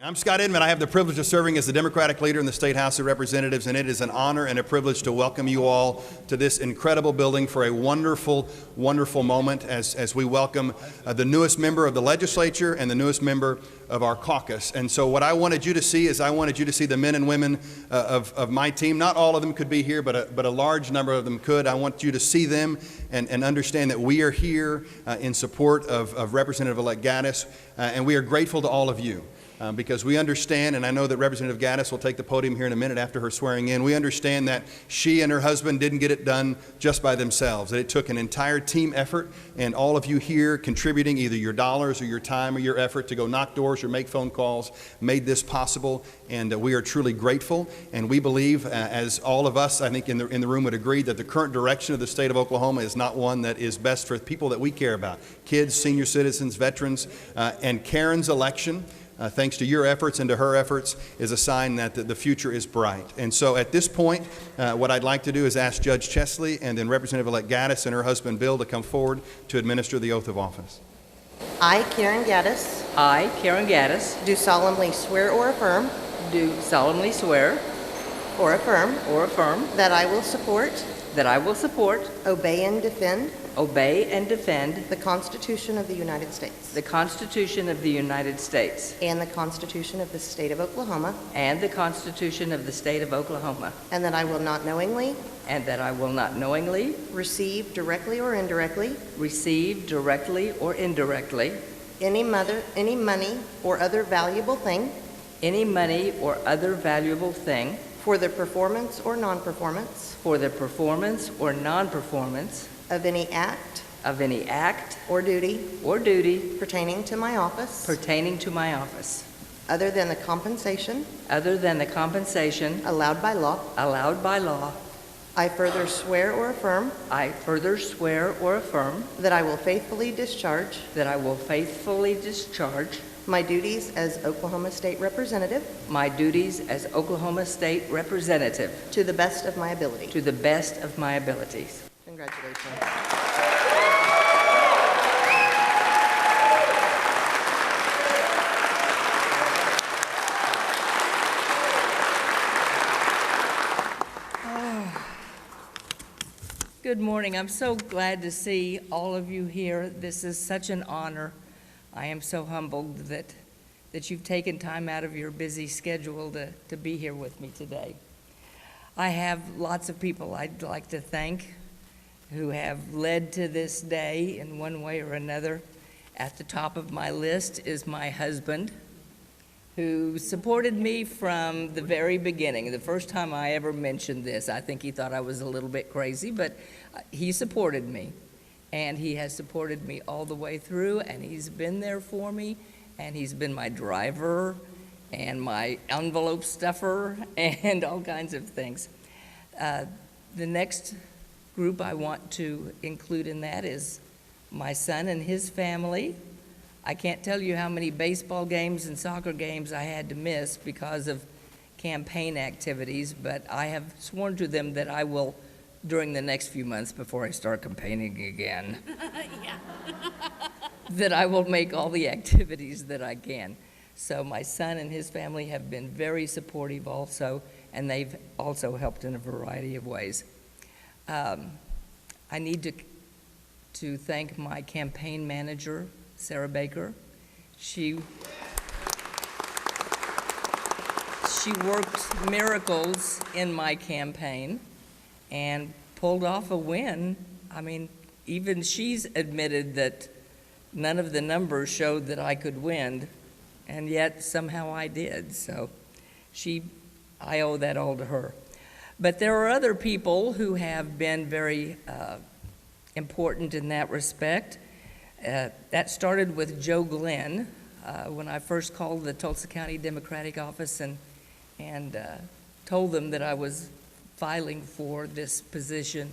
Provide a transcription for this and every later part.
I'm Scott Inman. I have the privilege of serving as the Democratic leader in the State House of Representatives, and it is an honor and a privilege to welcome you all to this incredible building for a wonderful, wonderful moment as we welcome the newest member of the legislature and the newest member of our caucus. And so what I wanted you to see is I wanted you to see the men and women of my team. Not all of them could be here, but a large number of them could. I want you to see them and understand that we are here in support of Representative-elect Gaddis, and we are grateful to all of you. Because we understand, and I know that Representative Gaddis will take the podium here in a minute after her swearing in, we understand that she and her husband didn't get it done just by themselves, that it took an entire team effort, and all of you here contributing either your dollars or your time or your effort to go knock doors or make phone calls made this possible, and we are truly grateful, and we believe, as all of us, I think, in the room would agree, that the current direction of the state of Oklahoma is not one that is best for people that we care about, kids, senior citizens, veterans, and Karen's election, thanks to your efforts and to her efforts, is a sign that the future is bright. And so at this point, what I'd like to do is ask Judge Chesley and then Representative-elect Gaddis and her husband Bill to come forward to administer the oath of office. I, Karen Gaddis, I, Karen Gaddis, do solemnly swear or affirm do solemnly swear or affirm that I will support, obey, and defend the Constitution of the United States Constitution of the United States and the Constitution of the State of Oklahoma, and the Constitution of the State of Oklahoma, and that I will not knowingly receive directly or indirectly any money or other valuable thing for the performance or non-performance of any act or duty pertaining to my office other than the compensation allowed by law. I further swear or affirm that I will faithfully discharge my duties as Oklahoma State Representative to the best of my ability. Congratulations. Good morning. I'm so glad to see all of you here. This is such an honor. I am so humbled that you've taken time out of your busy schedule to be here with me today. I have lots of people I'd like to thank who have led to this day in one way or another. At the top of my list is my husband, who supported me from the very beginning. The first time I ever mentioned this, I think he thought I was a little bit crazy, but he supported me. And he has supported me all the way through, and he's been there for me, and he's been my driver and my envelope stuffer and all kinds of things. The next group I want to include in that is my son and his family. I can't tell you how many baseball games and soccer games I had to miss because of campaign activities, but I have sworn to them that I will, during the next few months before I start campaigning again, that I will make all the activities that I can. So my son and his family have been very supportive also, and they've also helped in a variety of ways. I need to thank my campaign manager, Sarah Baker. She worked miracles in my campaign and pulled off a win. I mean, even she's admitted that none of the numbers showed that I could win, and yet somehow I did. So I owe that all to her. But there are other people who have been very important in that respect. That started with Joe Glenn when I first called the Tulsa County Democratic office and told them that I was filing for this position.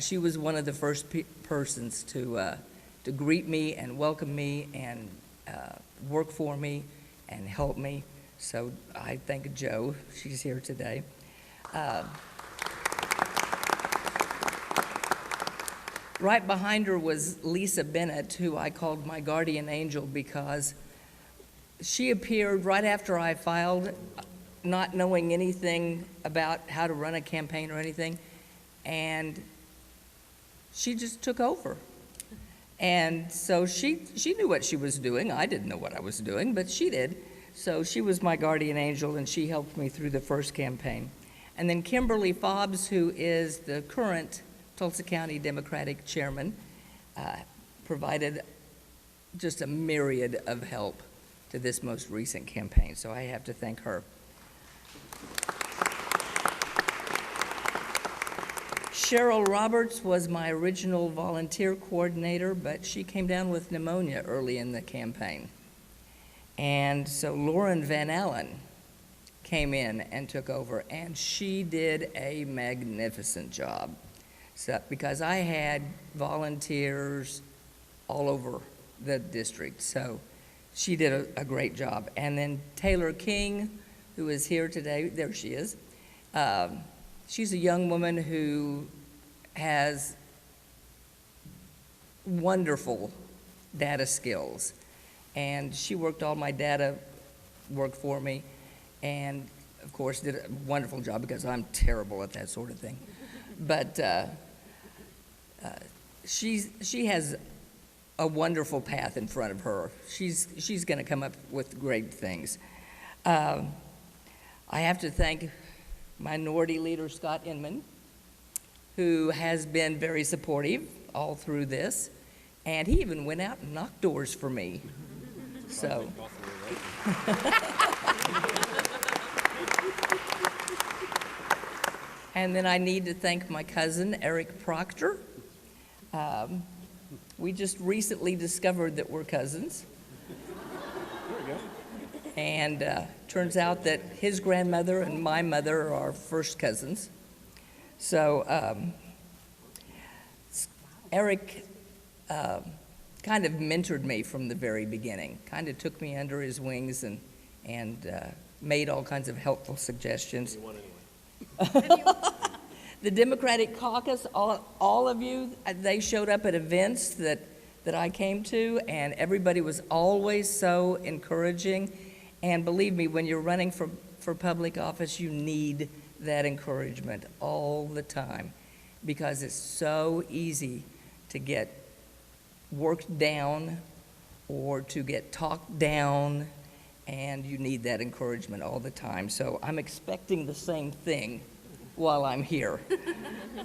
She was one of the first persons to greet me and welcome me and work for me and help me. So I thank Jo. She's here today. Right behind her was Lisa Bennett, who I called my guardian angel because She appeared right after I filed, not knowing anything about how to run a campaign or anything, and she just took over. And so she knew what she was doing. I didn't know what I was doing, but she did. So she was my guardian angel, and she helped me through the first campaign. And then Kimberly Fobbs, who is the current Tulsa County Democratic Chairman, provided just a myriad of help to this most recent campaign. So I have to thank her. Cheryl Roberts was my original volunteer coordinator, but she came down with pneumonia early in the campaign. And so Lauren Van Allen came in and took over, and she did a magnificent job. So, because I had volunteers all over the district, so she did a great job. And then Taylor King, who is here today, there she is. She's a young woman who has wonderful data skills, and she worked all my data work for me, and of course did a wonderful job because I'm terrible at that sort of thing. But she has a wonderful path in front of her. She's going to come up with great things. I have to thank Minority Leader Scott Inman, who has been very supportive all through this, and he even went out and knocked doors for me. So. And then I need to thank my cousin, Eric Proctor. We just recently discovered that we're cousins. There we go. And turns out that his grandmother and my mother are first cousins. So Eric kind of mentored me from the very beginning, kind of took me under his wings and made all kinds of helpful suggestions. The Democratic caucus, all of you, they showed up at events that I came to, and everybody was always so encouraging. And believe me, when you're running for public office, you need that encouragement all the time, because it's so easy to get worked down or to get talked down, and you need that encouragement all the time. So I'm expecting the same thing while I'm here.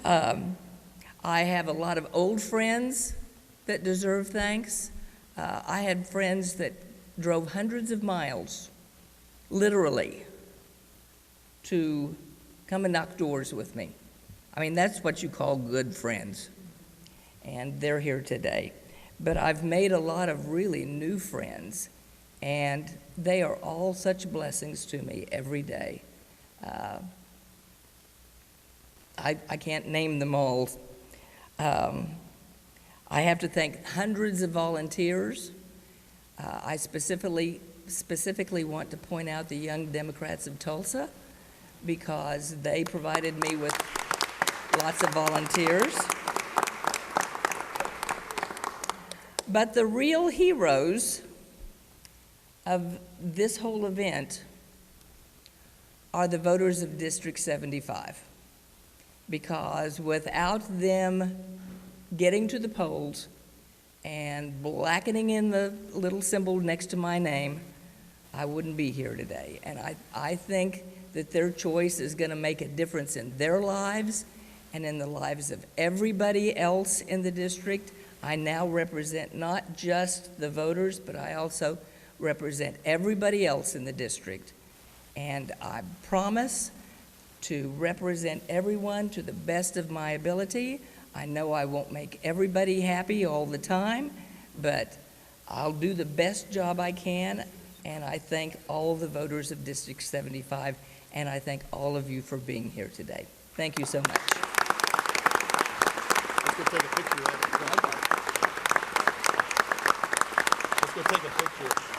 I have a lot of old friends that deserve thanks. I had friends that drove hundreds of miles, literally, to come and knock doors with me. I mean, that's what you call good friends. And they're here today. But I've made a lot of really new friends, and they are all such blessings to me every day. I can't name them all. I have to thank hundreds of volunteers. I specifically want to point out the Young Democrats of Tulsa, because they provided me with lots of volunteers. But the real heroes of this whole event are the voters of District 75, because without them getting to the polls and blackening in the little symbol next to my name, I wouldn't be here today. And I think that their choice is going to make a difference in their lives and in the lives of everybody else in the district. I now represent not just the voters, but I also represent everybody else in the district. And I promise to represent everyone to the best of my ability. I know I won't make everybody happy all the time, but I'll do the best job I can. And I thank all the voters of District 75, and I thank all of you for being here today. Thank you so much. Let's go take a picture. Let's go take a picture.